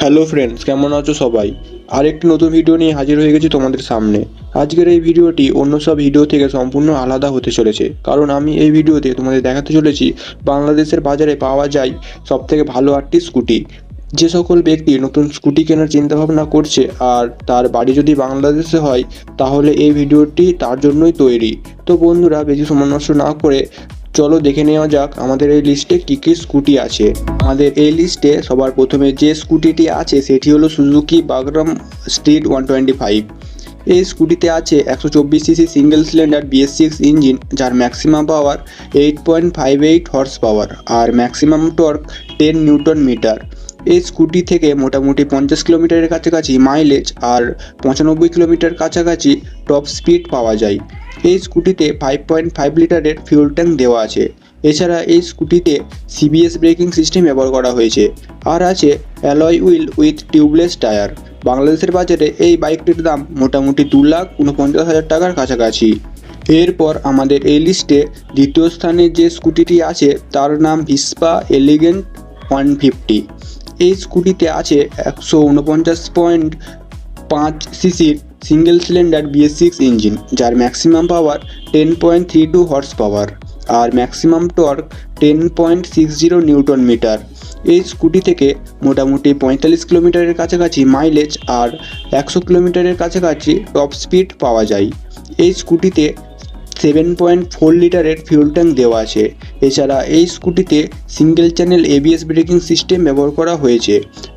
Hello friends, কেমন আছো সবাই? আরেকটি নতুন ভিডিও নিয়ে হাজির হয়ে গেছি তোমাদের সামনে। আজকের এই ভিডিওটি অন্য সব ভিডিও থেকে সম্পূর্ণ আলাদা হতে চলেছে, কারণ আমি এই ভিডিওতে তোমাদের দেখাতে চলেছি বাংলাদেশের বাজারে পাওয়া যায় সবথেকে ভালো 8টি স্কুটি। যে সকল ব্যক্তি নতুন স্কুটি কেনার চিন্তাভাবনা করছে আর তার বাড়ি যদি বাংলাদেশে হয়, তাহলে এই ভিডিওটি তার জন্যই তৈরি। তো বন্ধুরা, বেশি সময় নষ্ট না করে চলো দেখে নেওয়া যাক আমাদের এই লিস্টে কী কী স্কুটি আছে। আমাদের এই লিস্টে সবার প্রথমে যে স্কুটিটি আছে সেটি হলো সুজুকি বাগরাম স্ট্রিট 125। এই স্কুটিতে আছে 124 CC single cylinder BS6 engine, যার ম্যাক্সিমাম পাওয়ার 8.58 হর্স পাওয়ার আর ম্যাক্সিমাম টর্ক 10 নিউটন মিটার। এই স্কুটি থেকে মোটামুটি 50 কিলোমিটারের কাছাকাছি মাইলেজ আর 95 কিলোমিটার কাছাকাছি টপ স্পিড পাওয়া যায়। এই স্কুটিতে 5.5 লিটারের ফিউল ট্যাঙ্ক দেওয়া আছে। এছাড়া এই স্কুটিতে CBS ব্রেকিং সিস্টেম ব্যবহার করা হয়েছে আর আছে alloy wheel with tubeless tyre. বাংলাদেশের বাজারে এই বাইকটির দাম মোটামুটি 2,49,000 টাকার কাছাকাছি। এরপর আমাদের এই লিস্টে দ্বিতীয় স্থানে যে স্কুটিটি আছে তার নাম ভিসপা এলিগেন্ট 150। এই স্কুটিতে আছে 149.5 সিসির সিঙ্গেল সিলিন্ডার BS6 ইঞ্জিন, যার ম্যাক্সিমাম পাওয়ার 10.32 হর্স পাওয়ার আর ম্যাক্সিমাম টর্ক 10.60 নিউটন মিটার। এই স্কুটি থেকে মোটামুটি 45 কিলোমিটারের কাছাকাছি মাইলেজ আর 100 কিলোমিটারের কাছাকাছি টপ স্পিড পাওয়া যায়। এই স্কুটিতে 7.4 লিটারের ফিউল ট্যাঙ্ক দেওয়া আছে। এছাড়া এই স্কুটিতে single channel ABS braking system ব্যবহার করা হয়েছে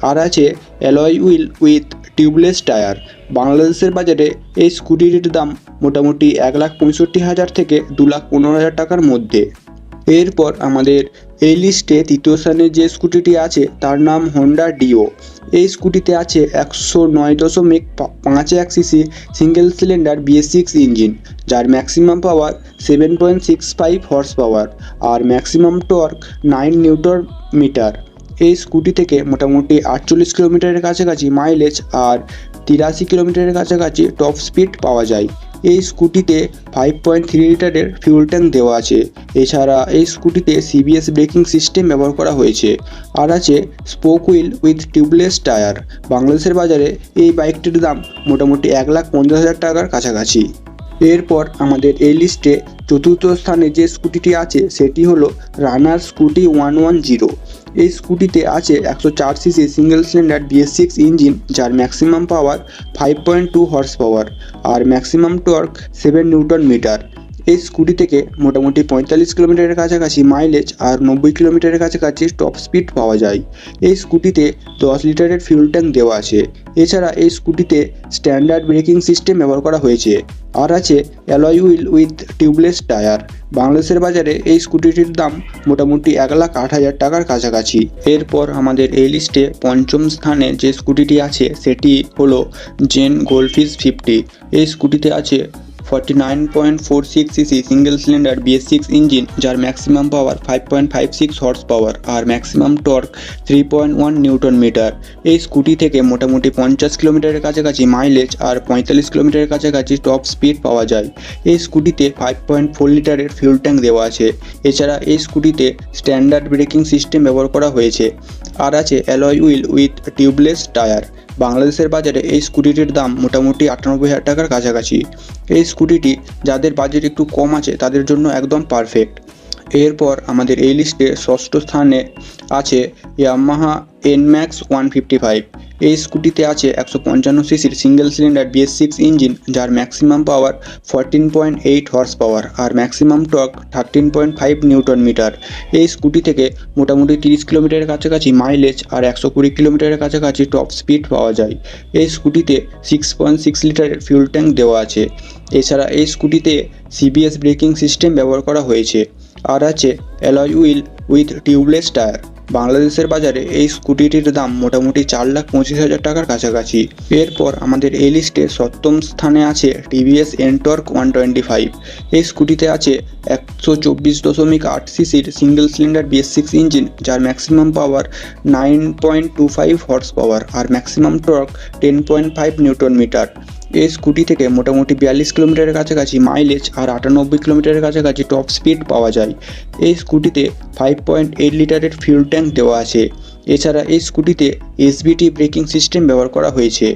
আর আছে alloy wheel with tubeless tyre. বাংলাদেশের বাজারে এই স্কুটিটির দাম মোটামুটি 1,65,000 থেকে 2,15,000 টাকার মধ্যে। এরপর আমাদের এই লিস্টে তৃতীয় স্থানে যে স্কুটিটি আছে তার নাম হোন্ডা ডিও। এই স্কুটিতে আছে 109.51 CC single cylinder BS6 engine, যার ম্যাক্সিমাম পাওয়ার 7.65 হর্স পাওয়ার আর ম্যাক্সিমাম টর্ক 9 নিউটন মিটার। এই স্কুটি থেকে মোটামুটি 48 কিলোমিটারের কাছাকাছি মাইলেজ আর 83 কিলোমিটারের কাছাকাছি টপ স্পিড পাওয়া যায়। এই স্কুটিতে 5.3 লিটারের ফিউল ট্যাঙ্ক দেওয়া আছে। এছাড়া এই স্কুটিতে CBS ব্রেকিং সিস্টেম ব্যবহার করা হয়েছে আর আছে spoke wheel with tubeless tyre. বাংলাদেশের বাজারে এই বাইকটির দাম মোটামুটি 1,50,000 টাকার কাছাকাছি। এরপর আমাদের এই লিস্টে চতুর্থ স্থানে যে স্কুটিটি আছে সেটি হলো রানার স্কুটি 110। এই স্কুটিতে আছে 104 CC single cylinder BS6 engine, যার ম্যাক্সিমাম পাওয়ার 5.2 হর্স পাওয়ার আর ম্যাক্সিমাম টর্ক 7 নিউটন মিটার। এই স্কুটি থেকে মোটামুটি 45 কিলোমিটারের কাছাকাছি মাইলেজ আর 90 কিলোমিটারের কাছাকাছি টপ স্পিড পাওয়া যায়। এই স্কুটিতে 10 লিটারের ফিউল ট্যাঙ্ক দেওয়া আছে। এছাড়া এই স্কুটিতে স্ট্যান্ডার্ড ব্রেকিং সিস্টেম ব্যবহার করা হয়েছে আর আছে alloy wheel with tubeless tyre. বাংলাদেশের বাজারে এই স্কুটিটির দাম মোটামুটি 1,08,000 টাকার কাছাকাছি। এরপর আমাদের এই লিস্টে পঞ্চম স্থানে যে স্কুটিটি আছে সেটি হলো জেন গোল্ডফিশ 50। এই স্কুটিতে আছে 49.46 CC single cylinder BS6 engine, যার ম্যাক্সিমাম পাওয়ার 5.56 হর্স পাওয়ার আর ম্যাক্সিমাম টর্ক 3.1 নিউটন মিটার। এই স্কুটি থেকে মোটামুটি 50 কিলোমিটারের কাছাকাছি মাইলেজ আর 45 কিলোমিটারের কাছাকাছি টপ স্পিড পাওয়া যায়। এই স্কুটিতে 5.4 লিটারের ফিউল ট্যাঙ্ক দেওয়া আছে। এছাড়া এই স্কুটিতে স্ট্যান্ডার্ড ব্রেকিং সিস্টেম ব্যবহার করা হয়েছে আর আছে alloy wheel with tubeless tyre. বাংলাদেশের বাজারে এই স্কুটিটির দাম মোটামুটি 98,000 টাকার কাছাকাছি। এই স্কুটিটি যাদের বাজেট একটু কম আছে তাদের জন্য একদম পারফেক্ট। এরপর আমাদের এই লিস্টে ষষ্ঠ স্থানে আছে ইয়ামাহা NMAX 155। এই স্কুটিতে আছে 155 সিসির সিঙ্গেল সিলিন্ডার BS6 ইঞ্জিন, যার ম্যাক্সিমাম পাওয়ার 14.8 হর্স পাওয়ার আর ম্যাক্সিমাম টর্ক 13.5 নিউটন মিটার। এই স্কুটি থেকে মোটামুটি 30 কিলোমিটারের কাছাকাছি মাইলেজ আর 120 কিলোমিটারের কাছাকাছি টপ স্পিড পাওয়া যায়। এই স্কুটিতে 6.6 লিটারের ফিউল ট্যাঙ্ক দেওয়া আছে। এছাড়া এই স্কুটিতে CBS ব্রেকিং সিস্টেম ব্যবহার করা হয়েছে আর আছে alloy wheel with tubeless tyre. বাংলাদেশের বাজারে এই স্কুটিটির দাম মোটামুটি 4,25,000 টাকার কাছাকাছি। এরপর আমাদের এই লিস্টে সপ্তম স্থানে আছে TVS NTORQ 125। এই স্কুটিতে আছে 124.8 সিসির সিঙ্গেল সিলিন্ডার BS6 ইঞ্জিন, যার ম্যাক্সিমাম পাওয়ার 9.25 হর্স পাওয়ার আর ম্যাক্সিমাম টর্ক 10.5 নিউটন মিটার। এই স্কুটি থেকে মোটামুটি 42 কিলোমিটারের কাছাকাছি মাইলেজ আর 98 কিলোমিটারের কাছাকাছি টপ স্পিড পাওয়া যায়। এই স্কুটিতে 5.8 লিটারের ফিউল ট্যাঙ্ক দেওয়া আছে। এছাড়া এই স্কুটিতে এসবিটি ব্রেকিং সিস্টেম ব্যবহার করা হয়েছে।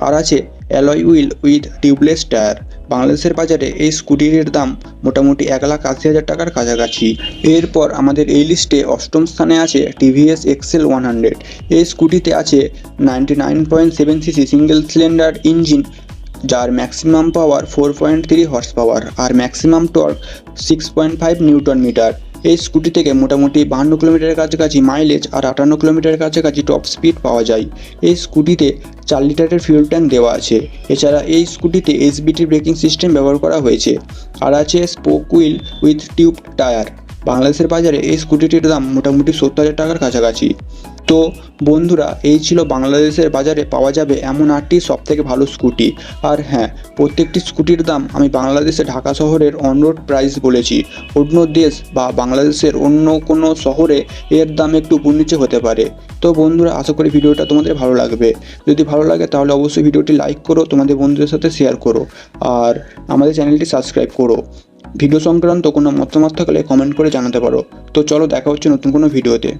আর আছে alloy wheel with tubeless tyre. বাংলাদেশের বাজারে এই স্কুটির দাম মোটামুটি 1,80,000 টাকার কাছাকাছি। এরপর আমাদের এই লিস্টে অষ্টম স্থানে আছে টিভিএস এক্সেল 100। এই স্কুটিতে আছে 99.7 সিসি সিঙ্গেল সিলিন্ডার ইঞ্জিন, যার ম্যাক্সিমাম পাওয়ার 4.3 হর্স পাওয়ার আর ম্যাক্সিমাম টর্ক 6.5 নিউটন মিটার। এই স্কুটি থেকে মোটামুটি 52 কিলোমিটারের কাছাকাছি মাইলেজ আর 58 কিলোমিটারের কাছাকাছি টপ স্পিড পাওয়া যায়। এই স্কুটিতে 4 লিটারের ফিউল ট্যাঙ্ক দেওয়া আছে। এছাড়া এই স্কুটিতে এসবিটি ব্রেকিং সিস্টেম ব্যবহার করা হয়েছে। আর আছে spoke wheel with tube tyre. বাংলাদেশের বাজারে এই স্কুটিটির দাম মোটামুটি 70,000 টাকার কাছাকাছি। তো বন্ধুরা, এই ছিল বাংলাদেশের বাজারে পাওয়া যাবে এমন 8টি সবথেকে ভালো স্কুটি। আর হ্যাঁ, প্রত্যেকটি স্কুটির দাম আমি বাংলাদেশে ঢাকা শহরের অন রোড প্রাইস বলেছি। অন্য দেশ বা বাংলাদেশের অন্য কোনো শহরে এর দাম একটু উপর নিচে হতে পারে। তো বন্ধুরা, আশা করি ভিডিওটা তোমাদের ভালো লাগবে। যদি ভালো লাগে তাহলে অবশ্যই ভিডিওটি লাইক করো, তোমাদের বন্ধুদের সাথে শেয়ার করো আর আমাদের চ্যানেলটি সাবস্ক্রাইব করো। ভিডিও সংক্রান্ত কোনো মতামত থাকলে কমেন্ট করে জানাতে পারো। তো চলো, দেখা হচ্ছে নতুন কোনো ভিডিওতে।